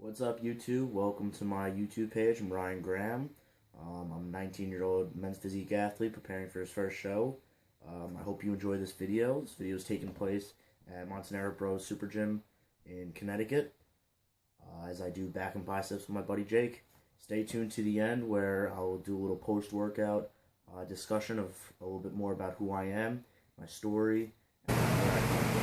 What's up, YouTube? Welcome to my YouTube page. I'm Ryan Graham. I'm a 19-year-old men's physique athlete preparing for his first show. I hope you enjoy this video. This video is taking place at Montanaro Bros Super Gym in Connecticut, as I do back and biceps with my buddy Jake. Stay tuned to the end where I will do a little post-workout discussion of a little bit more about who I am, my story, and where I come from.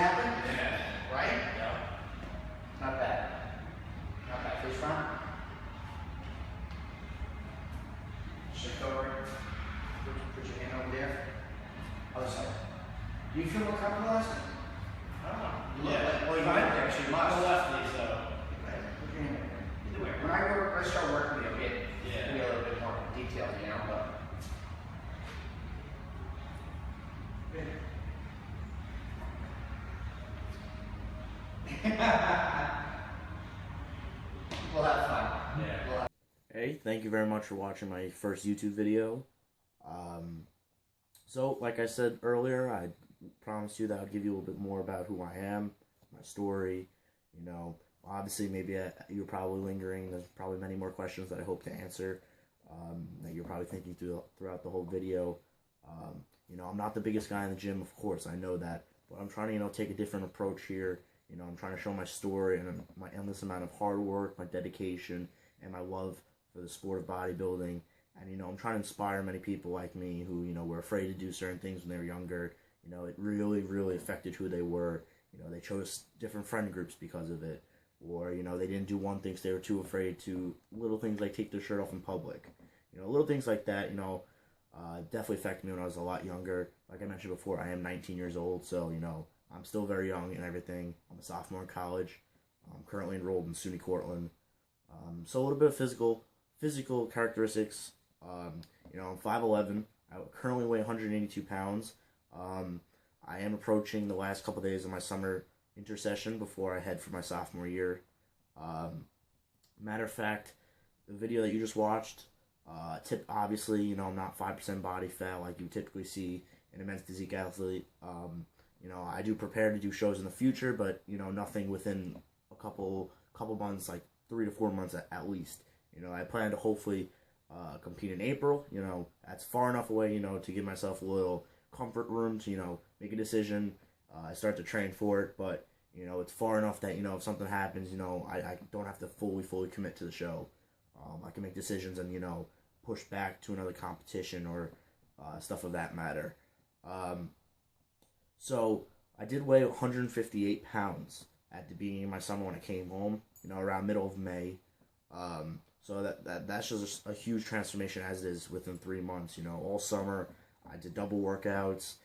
happened? Yeah. Right? Yeah. Not bad. Not bad. Face front. Shift over. Put your hand over there. Other side. Do you feel more comfortable last time? I don't know. You look like, well, you might actually must. I'm a lefty, so. Okay, put your hand over there. Either way. When I start working with you, I'll get Yeah. be a little bit more detailed, you know, but. We'll have fun. Yeah. We'll have Hey, thank you very much for watching my first YouTube video. So, like I said earlier, I promised you that I'd give you a little bit more about who I am, my story. You know, obviously, maybe you're probably lingering. There's probably many more questions that I hope to answer that you're probably thinking throughout the whole video. You know, I'm not the biggest guy in the gym, of course, I know that. But I'm trying to, you know, take a different approach here. You know, I'm trying to show my story and my endless amount of hard work, my dedication, and my love for the sport of bodybuilding. And, you know, I'm trying to inspire many people like me who, you know, were afraid to do certain things when they were younger. You know, it really, really affected who they were. You know, they chose different friend groups because of it. Or, you know, they didn't do one thing because they were too afraid to. Little things like take their shirt off in public. You know, little things like that, you know, definitely affected me when I was a lot younger. Like I mentioned before, I am 19 years old, so, you know, I'm still very young and everything. I'm a sophomore in college. I'm currently enrolled in SUNY Cortland. So a little bit of physical characteristics. You know, I'm 5'11". I currently weigh 182 pounds. I am approaching the last couple days of my summer intersession before I head for my sophomore year. Matter of fact, the video that you just watched, obviously, you know, I'm not 5% body fat like you typically see in a men's physique athlete. You know, I do prepare to do shows in the future, but, you know, nothing within a couple months, like 3 to 4 months at least. You know, I plan to hopefully compete in April. You know, that's far enough away, you know, to give myself a little comfort room to, you know, make a decision. I start to train for it, but, you know, it's far enough that, you know, if something happens, you know, I don't have to fully commit to the show. I can make decisions and, you know, push back to another competition or stuff of that matter. So I did weigh 158 pounds at the beginning of my summer when I came home, you know, around middle of May. So that's just a huge transformation as it is within 3 months. You know, all summer I did double workouts.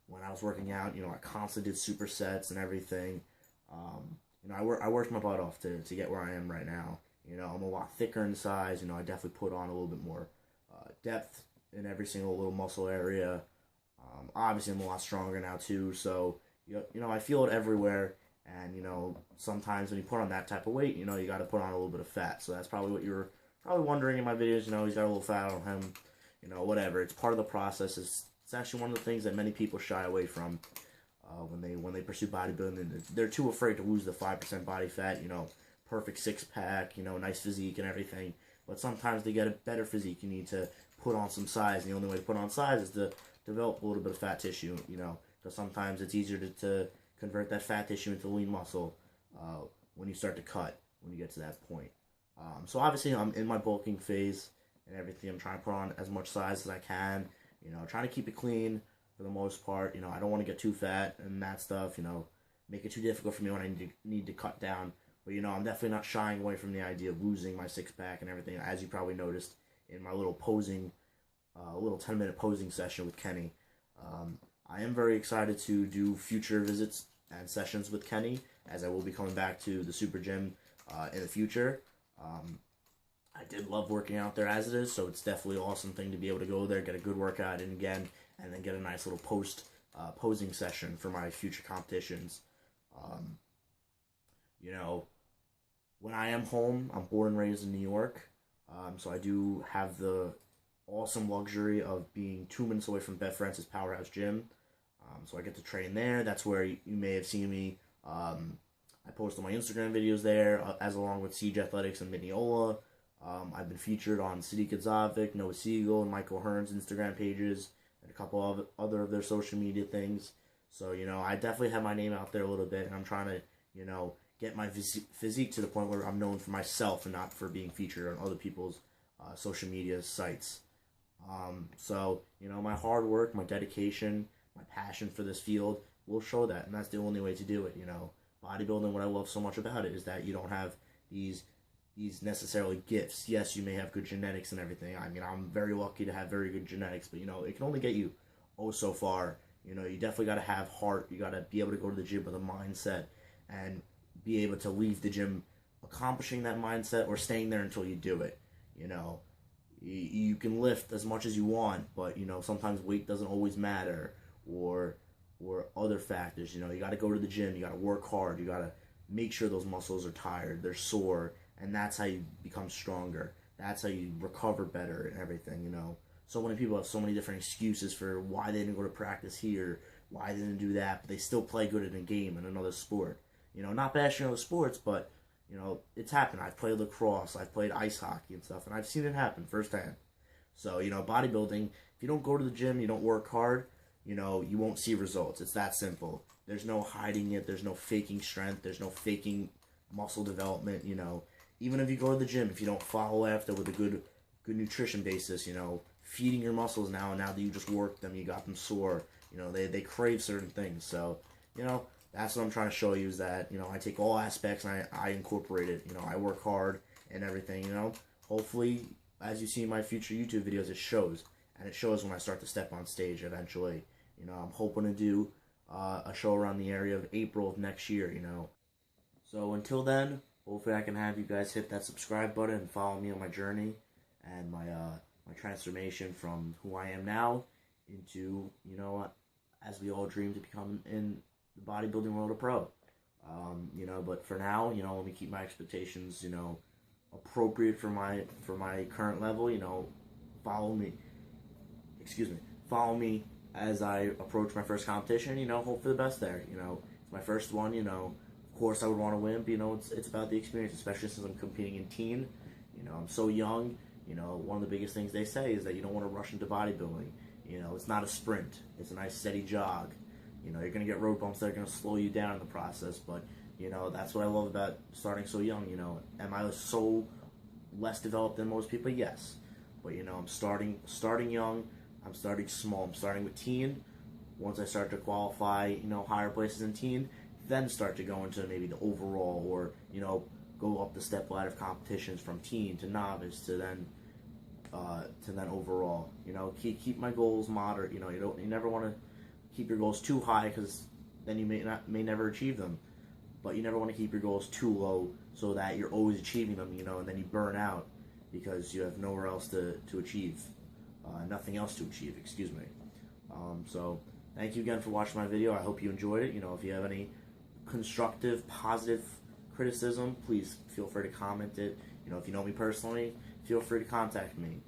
When I was working out, you know, I constantly did supersets and everything. You know, I worked my butt off to get where I am right now. You know, I'm a lot thicker in size. You know, I definitely put on a little bit more depth in every single little muscle area. Obviously, I'm a lot stronger now too. So, you know, I feel it everywhere. And, you know, sometimes when you put on that type of weight, you know, you got to put on a little bit of fat. So that's probably what you're probably wondering in my videos. You know, he's got a little fat on him. You know, whatever. It's part of the process. It's actually one of the things that many people shy away from when they pursue bodybuilding. They're too afraid to lose the 5% body fat. You know, perfect six-pack, you know, nice physique and everything. But sometimes to get a better physique, you need to put on some size. And the only way to put on size is to develop a little bit of fat tissue, you know. Because sometimes it's easier to convert that fat tissue into lean muscle when you start to cut, when you get to that point. So obviously I'm in my bulking phase and everything. I'm trying to put on as much size as I can, you know, trying to keep it clean for the most part. You know, I don't want to get too fat and that stuff, you know, make it too difficult for me when I need to cut down. But, you know, I'm definitely not shying away from the idea of losing my six-pack and everything, as you probably noticed in my little 10-minute posing session with Kenny. I am very excited to do future visits and sessions with Kenny, as I will be coming back to the Super Gym in the future. I did love working out there as it is, so it's definitely an awesome thing to be able to go there, get a good workout in again, and then get a nice little posing session for my future competitions. You know, when I am home, I'm born and raised in New York, so I do have the awesome luxury of being 2 minutes away from Bev Francis Powerhouse Gym. So I get to train there. That's where you may have seen me. I post all my Instagram videos there, as along with Siege Athletics and Mineola. I've been featured on Sadiq Kadzovic, Noah Siegel, and Michael Hearn's Instagram pages, and a couple of other of their social media things. So, you know, I definitely have my name out there a little bit, and I'm trying to, you know, get my physique to the point where I'm known for myself and not for being featured on other people's social media sites. So, you know, my hard work, my dedication, my passion for this field will show that, and that's the only way to do it. Bodybuilding, what I love so much about it is that you don't have these necessarily gifts. Yes, you may have good genetics and everything. I mean, I'm very lucky to have very good genetics, but it can only get you so far. You definitely got to have heart. You got to be able to go to the gym with a mindset and be able to leave the gym accomplishing that mindset or staying there until you do it. You can lift as much as you want, but sometimes weight doesn't always matter, or other factors. You got to go to the gym. You got to work hard. You got to make sure those muscles are tired, they're sore, and that's how you become stronger. That's how you recover better and everything. So many people have so many different excuses for why they didn't go to practice here, why they didn't do that, but they still play good in a game in another sport. Not bashing other sports, but it's happened. I've played lacrosse, I've played ice hockey and stuff, and I've seen it happen firsthand. So, bodybuilding, if you don't go to the gym, you don't work hard, you won't see results. It's that simple. There's no hiding it. There's no faking strength. There's no faking muscle development. Even if you go to the gym, if you don't follow after with a good nutrition basis, feeding your muscles now that you just worked them, you got them sore, they crave certain things. So, that's what I'm trying to show you is that, I take all aspects and I incorporate it. I work hard and everything, Hopefully, as you see in my future YouTube videos, it shows. And it shows when I start to step on stage eventually. I'm hoping to do a show around the area of April of next year, So until then, hopefully I can have you guys hit that subscribe button and follow me on my journey and my transformation from who I am now into, as we all dream to become in the bodybuilding world a pro. But for now, let me keep my expectations, appropriate for my current level. Follow me as I approach my first competition. Hope for the best there. It's my first one. Of course I would want to win, but it's about the experience, especially since I'm competing in teen. I'm so young. One of the biggest things they say is that you don't want to rush into bodybuilding. It's not a sprint. It's a nice steady jog. You're gonna get road bumps that are gonna slow you down in the process, but that's what I love about starting so young. Am I so less developed than most people? Yes, but I'm starting young. I'm starting small. I'm starting with teen. Once I start to qualify, higher places in teen, then start to go into maybe the overall, or go up the step ladder of competitions from teen to novice to then overall. Keep my goals moderate. You never want to keep your goals too high, because then you may never achieve them. But you never want to keep your goals too low so that you're always achieving them, and then you burn out because you have nowhere else to achieve. Nothing else to achieve, excuse me. So thank you again for watching my video. I hope you enjoyed it. If you have any constructive, positive criticism, please feel free to comment it. If you know me personally, feel free to contact me.